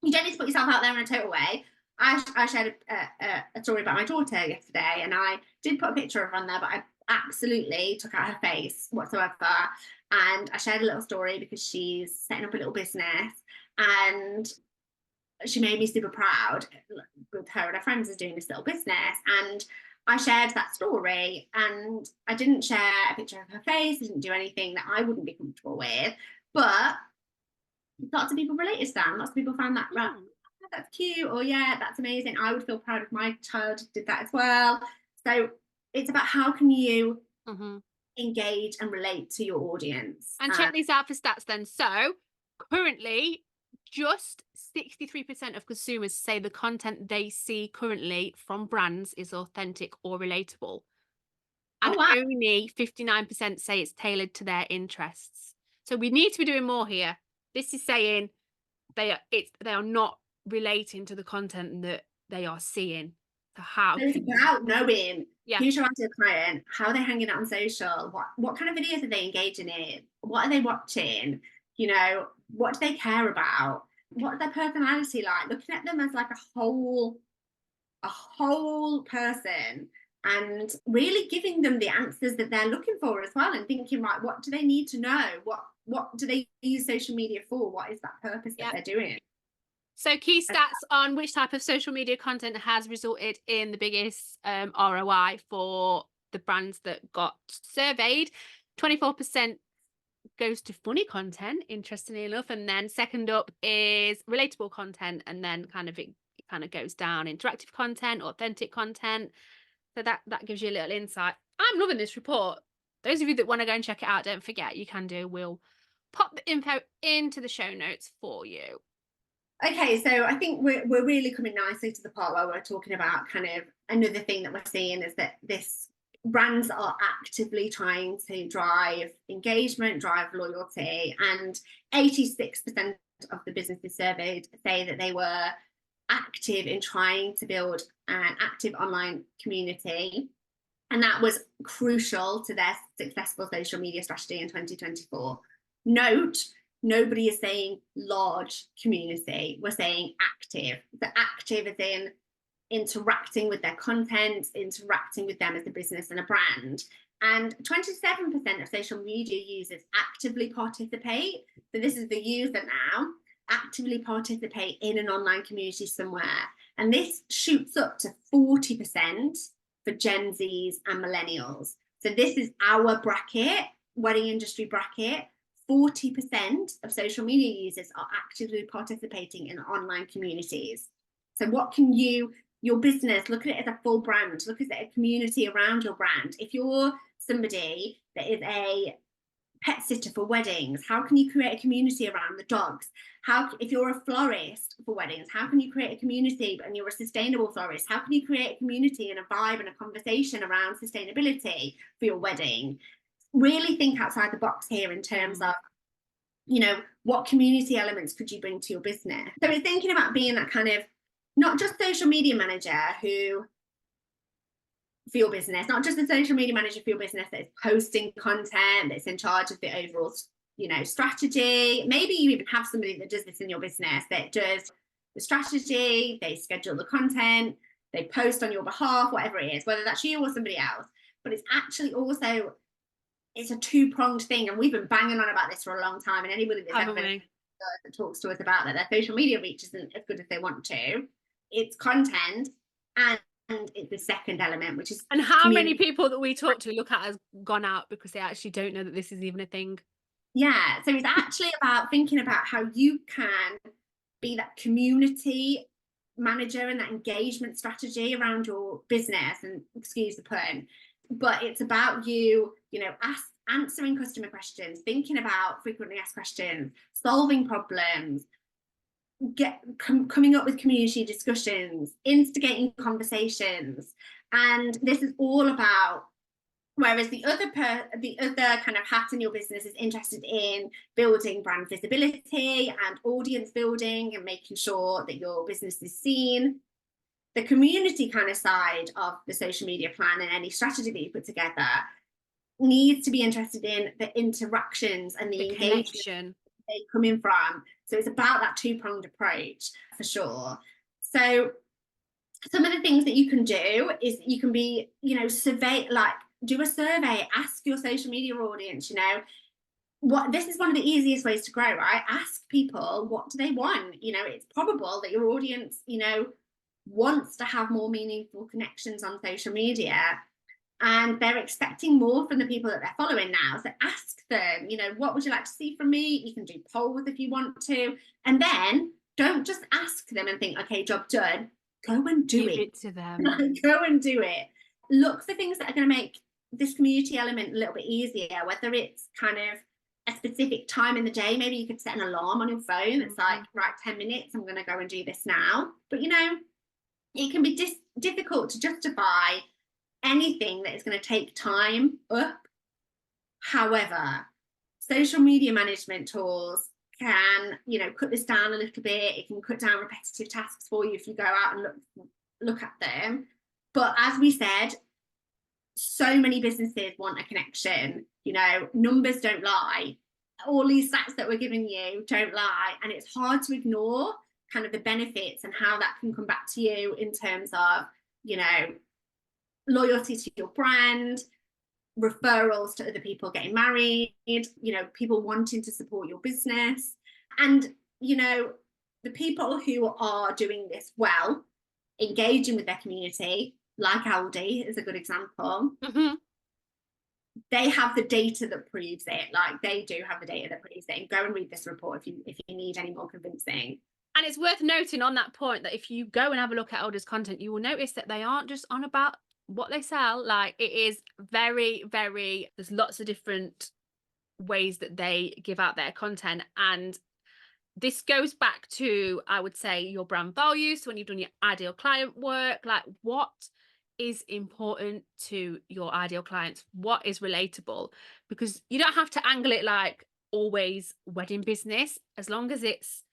you don't need to put yourself out there in a total way. I shared a story about my daughter yesterday, and I did put a picture of her on there, but I absolutely took out her face whatsoever. And I shared a little story because she's setting up a little business, and she made me super proud with her and her friends is doing this little business. And I shared that story, and I didn't share a picture of her face. I didn't do anything that I wouldn't be comfortable with, but lots of people related to that. Lots of people found that, right, oh, that's cute, or yeah, that's amazing. I would feel proud if my child did that as well. So it's about how can you engage and relate to your audience. And check these out for stats then. So currently, just 63% of consumers say the content they see currently from brands is authentic or relatable. And only 59% say it's tailored to their interests. So we need to be doing more here. This is saying they are not relating to the content that they are seeing. So how it's about knowing who's your ideal client, how they're hanging out on social, what kind of videos are they engaging in, what are they watching, you know, what do they care about, what's their personality like, looking at them as like a whole person, and really giving them the answers that they're looking for as well, and thinking, right, what do they need to know, what do they use social media for, what is that purpose that they're doing. So key stats on which type of social media content has resulted in the biggest ROI for the brands that got surveyed. 24% goes to funny content, interestingly enough, and then second up is relatable content, and then it kind of goes down interactive content, authentic content. So that gives you a little insight. I'm loving this report. Those of you that want to go and check it out, don't forget, you can do. We'll pop the info into the show notes for you. Okay, so I think we're really coming nicely to the part where we're talking about kind of another thing that we're seeing is that brands are actively trying to drive engagement, drive loyalty, and 86% of the businesses surveyed say that they were active in trying to build an active online community, and that was crucial to their successful social media strategy in 2024. Note, nobody is saying large community, we're saying active. The active is in interacting with their content, interacting with them as a business and a brand. And 27% of social media users actively participate. So this is the user now, actively participate in an online community somewhere. And this shoots up to 40% for Gen Zs and millennials. So this is our bracket, wedding industry bracket. 40% of social media users are actively participating in online communities. So what can your business, look at it as a full brand, look at it as a community around your brand. If you're somebody that is a pet sitter for weddings, how can you create a community around the dogs? If you're a florist for weddings, how can you create a community and you're a sustainable florist? How can you create a community and a vibe and a conversation around sustainability for your wedding? Really think outside the box here in terms of, what community elements could you bring to your business? So it's thinking about being that kind of, not just social media manager for your business, not just a social media manager for your business that is posting content, that's in charge of the overall, strategy. Maybe you even have somebody that does this in your business, that does the strategy, they schedule the content, they post on your behalf, whatever it is, whether that's you or somebody else. But it's actually also, it's a two-pronged thing, and we've been banging on about this for a long time, and anybody that's ever that talks to us about that their social media reach isn't as good as they want to, it's content, and it's the second element, which is, and how many people that we talk to look at has gone out because they actually don't know that this is even a thing. Yeah, so it's actually about thinking about how you can be that community manager and that engagement strategy around your business, and excuse the pun, but it's about answering customer questions, thinking about frequently asked questions, solving problems, coming up with community discussions, instigating conversations. And this is all about, whereas the other kind of hat in your business is interested in building brand visibility and audience building and making sure that your business is seen, the community kind of side of the social media plan and any strategy that you put together needs to be interested in the interactions and the engagement they come in from. So it's about that two-pronged approach for sure. So some of the things that you can do is you can be, survey, like do a survey, ask your social media audience, this is one of the easiest ways to grow, right? Ask people, what do they want? It's probable that your audience, wants to have more meaningful connections on social media, and they're expecting more from the people that they're following now. So ask them, what would you like to see from me? You can do polls if you want to, and then don't just ask them and think, okay, job done. Go and do it to them. Go and do it. Look for things that are going to make this community element a little bit easier, whether it's kind of a specific time in the day. Maybe you could set an alarm on your phone that's like, right, 10 minutes, I'm going to go and do this now. But it can be difficult to justify anything that is going to take time up. Lower, social media management tools can, cut this down a little bit. It can cut down repetitive tasks for you if you go out and look at them. But as we said, so many businesses want a connection. Numbers don't lie. all these stats that we're giving you don't lie, and it's hard to ignore kind of the benefits and how that can come back to you in terms of, you know, loyalty to your brand, referrals to other people getting married, you know, people wanting to support your business. And, you know, the people who are doing this well, engaging with their community, like Aldi is a good example, they have the data that proves it. Like, they do have the data that proves it. And go and read this report if you need any more convincing. And it's worth noting on that point that if you go and have a look at Aldi's content, you will notice that they aren't just on about what they sell. Like, it is very, very, there's lots of different ways that they give out their content. And this goes back to, I would say, your brand values. So when you've done your ideal client work, like, what is important to your ideal clients? What is relatable? Because you don't have to angle it like always wedding business, as long as it's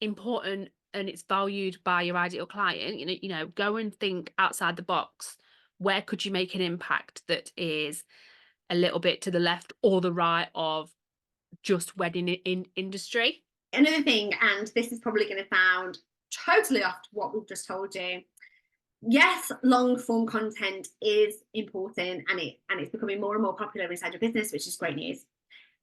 important and it's valued by your ideal client. You know, go and think outside the box. Where could you make an impact that is a little bit to the left or the right of just wedding in industry? Another thing, and this is probably going to sound totally off to what we've just told you. Yes, long form content is important, and it's becoming more and more popular inside your business, which is great news.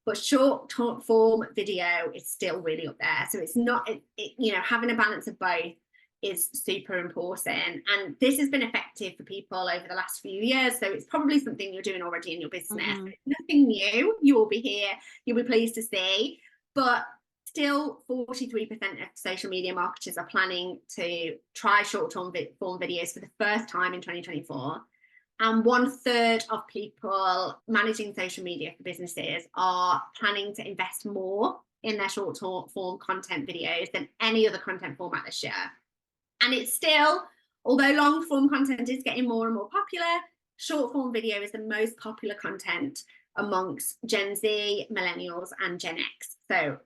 But short form video is still really up there. So it's not, you know, having a balance of both is super important. And this has been effective for people over the last few years. So it's probably something you're doing already in your business. It's nothing new. You will be here. You'll be pleased to see. But still, 43% of social media marketers are planning to try short form videos for the first time in 2024. And 1/3 of people managing social media for businesses are planning to invest more in their short form content videos than any other content format this year. And it's still, although long form content is getting more and more popular, short form video is the most popular content amongst Gen Z, millennials, and Gen X. So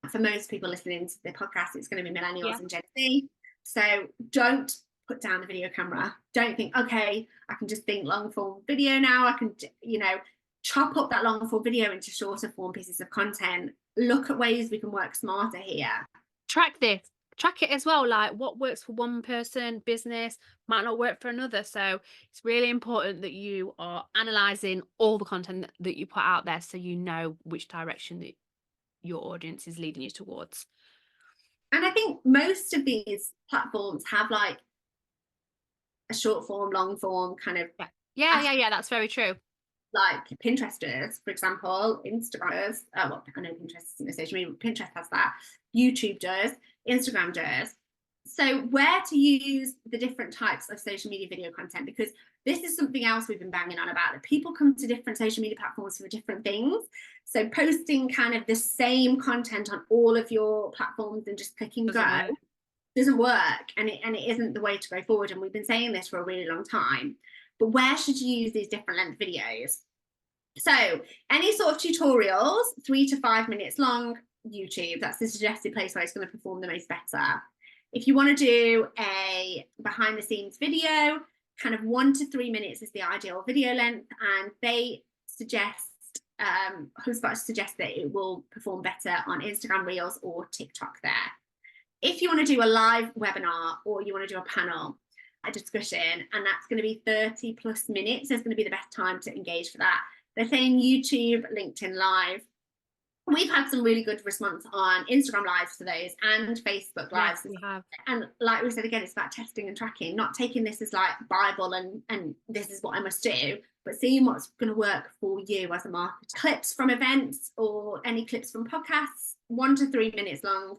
for most people listening to the podcast, it's going to be millennials and Gen Z. So don't put down the video camera. Don't think, okay, I can just think long form video now. I can, you know, chop up that long form video into shorter form pieces of content. Look at ways we can work smarter here. Track it as well. Like, what works for one person, business, might not work for another. So it's really important that you are analysing all the content that you put out there, so you know which direction that your audience is leading you towards. And I think most of these platforms have like a short form, long form kind of. Yeah, that's very true. Like Pinterest does, for example, Instagram does. Well, I know Pinterest isn't a social media, but Pinterest has that. YouTube does, Instagram does. So where to use the different types of social media video content, because this is something else we've been banging on about, that people come to different social media platforms for different things. So posting kind of the same content on all of your platforms and just clicking go doesn't work, and it isn't the way to go forward. And we've been saying this for a really long time. But where should you use these different length videos? So any sort of tutorials, 3 to 5 minutes long, YouTube, that's the suggested place where it's going to perform the most better. If you want to do a behind the scenes video, kind of 1 to 3 minutes is the ideal video length, and they suggest, HubSpot suggests that it will perform better on Instagram Reels or TikTok there. If you want to do a live webinar or you want to do a panel, a discussion, and that's going to be 30 plus minutes, is going to be the best time to engage for that. They're saying YouTube, LinkedIn Live. We've had some really good response on Instagram Lives for those, and Facebook Lives. Yes, we have. And like we said, again, it's about testing and tracking, not taking this as like Bible and this is what I must do, but seeing what's going to work for you as a marketer. Clips from events or any clips from podcasts, 1 to 3 minutes long.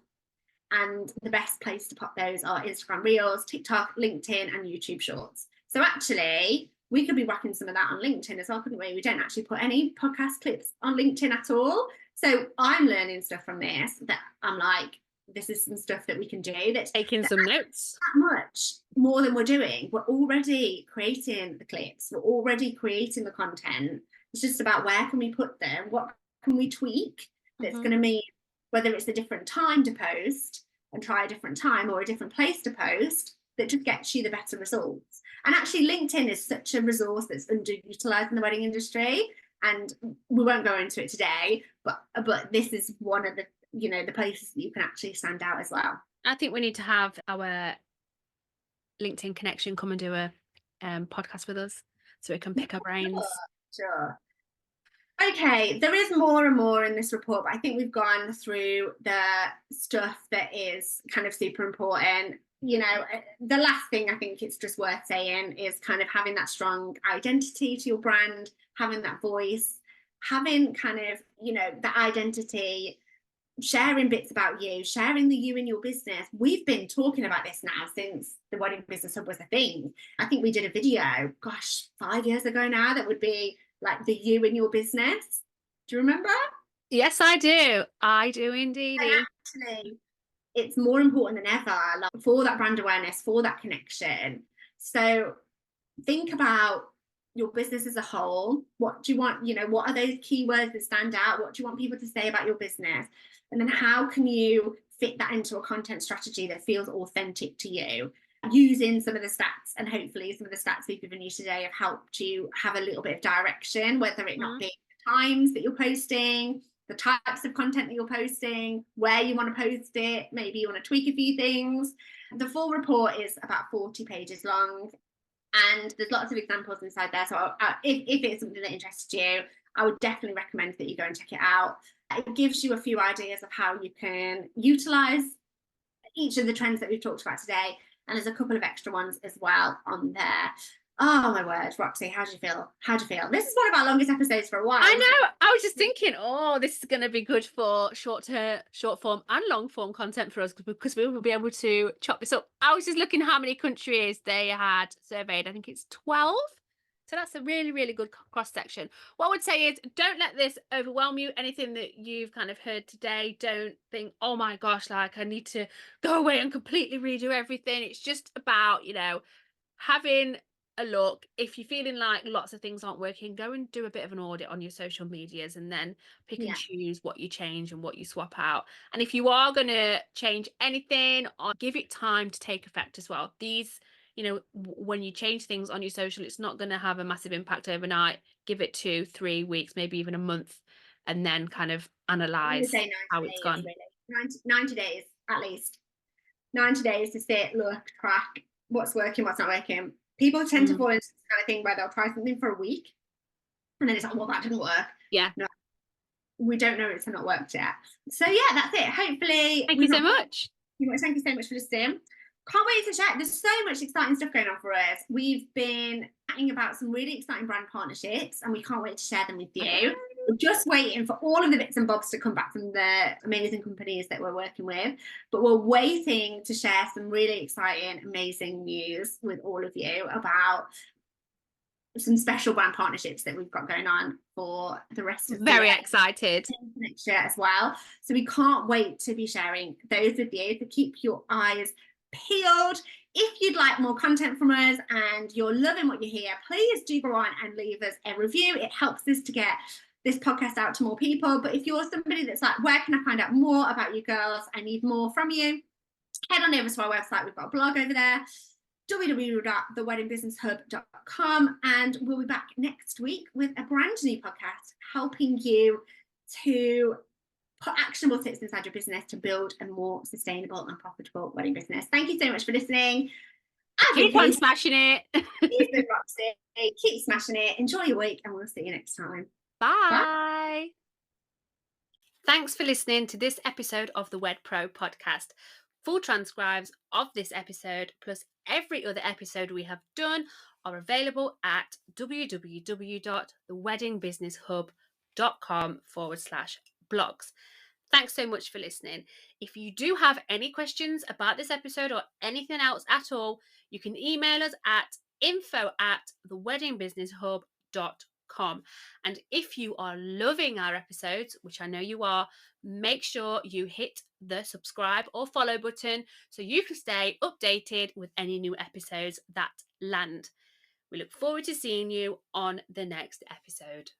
And the best place to pop those are Instagram Reels, TikTok, LinkedIn, and YouTube Shorts. So actually, we could be whacking some of that on LinkedIn as well, couldn't we? We don't actually put any podcast clips on LinkedIn at all. So I'm learning stuff from this that I'm like, this is some stuff that we can do. That's taking some notes. That much more than we're doing. We're already creating the clips. We're already creating the content. It's just about where can we put them? What can we tweak that's going to mean, whether it's a different time to post and try a different time or a different place to post, that just gets you the better results. And actually LinkedIn is such a resource that's underutilized in the wedding industry. And we won't go into it today, but this is one of the, the places that you can actually stand out as well. I think we need to have our LinkedIn connection come and do a podcast with us so we can pick our brains. Sure. Okay, there is more and more in this report, but I think we've gone through the stuff that is kind of super important. The last thing I think it's just worth saying is kind of having that strong identity to your brand, having that voice, having kind of, the identity, sharing bits about you, sharing the you in your business. We've been talking about this now since the Wedding Business Hub was a thing. I think we did a video, 5 years ago now, that would be like the you in your business. Do you remember? Yes, I do. I do indeed. And actually, it's more important than ever, like, for that brand awareness, for that connection. So think about your business as a whole. What do you want? What are those keywords that stand out? What do you want people to say about your business? And then how can you fit that into a content strategy that feels authentic to you? Using some of the stats, and hopefully some of the stats we've given you today have helped you have a little bit of direction, whether it not be the times that you're posting, the types of content that you're posting, where you want to post it, maybe you want to tweak a few things. The full report is about 40 pages long, and there's lots of examples inside there. So if it's something that interests you, I would definitely recommend that you go and check it out. It gives you a few ideas of how you can utilize each of the trends that we've talked about today. And there's a couple of extra ones as well on there. Oh my word, Roxy, how do you feel? This is one of our longest episodes for a while. I know. I was just thinking, this is going to be good for short form and long form content for us, because we will be able to chop this up. I was just looking how many countries they had surveyed. I think it's 12. So that's a really, really good cross section. What I would say is, don't let this overwhelm you. Anything that you've kind of heard today, don't think, oh my gosh, like I need to go away and completely redo everything. It's just about, having a look. If you're feeling like lots of things aren't working, go and do a bit of an audit on your social medias, and then pick and choose what you change and what you swap out. And if you are going to change anything, or give it time to take effect as well. These, when you change things on your social, it's not going to have a massive impact overnight. Give it 2-3 weeks, maybe even a month, and then kind of analyze how it's gone. Really. 90 days at least. 90 days to sit, look, track what's working, what's not working. People tend to fall into this kind of thing where they'll try something for a week and then it's like, well, that didn't work. Yeah. No, we don't know it's not worked yet. So yeah, that's it. Hopefully. Thank you so much. Thank you so much for listening. Can't wait to chat. There's so much exciting stuff going on for us. We've been chatting about some really exciting brand partnerships, and we can't wait to share them with you. We're just waiting for all of the bits and bobs to come back from the amazing companies that we're working with, but we're waiting to share some really exciting, amazing news with all of you about some special brand partnerships that we've got going on for the rest of very excited next year as well. So we can't wait to be sharing those with you. So keep your eyes peeled. If you'd like more content from us and you're loving what you hear, please do go on and leave us a review. It helps us to get this podcast out to more people. But if you're somebody that's like, where can I find out more about you girls? I need more from you. Head on over to our website. We've got a blog over there, www.theweddingbusinesshub.com, and we'll be back next week with a brand new podcast helping you to put actionable tips inside your business to build a more sustainable and profitable wedding business. Thank you so much for listening. Keep on smashing it. Roxy. Keep smashing it. Enjoy your week, and we'll see you next time. Bye. Thanks for listening to this episode of the Wed Pro podcast. Full transcripts of this episode, plus every other episode we have done, are available at www.theweddingbusinesshub.com/blogs. Thanks so much for listening. If you do have any questions about this episode or anything else at all, you can email us at info@theweddingbusinesshub.com. And if you are loving our episodes, which I know you are, make sure you hit the subscribe or follow button so you can stay updated with any new episodes that land. We look forward to seeing you on the next episode.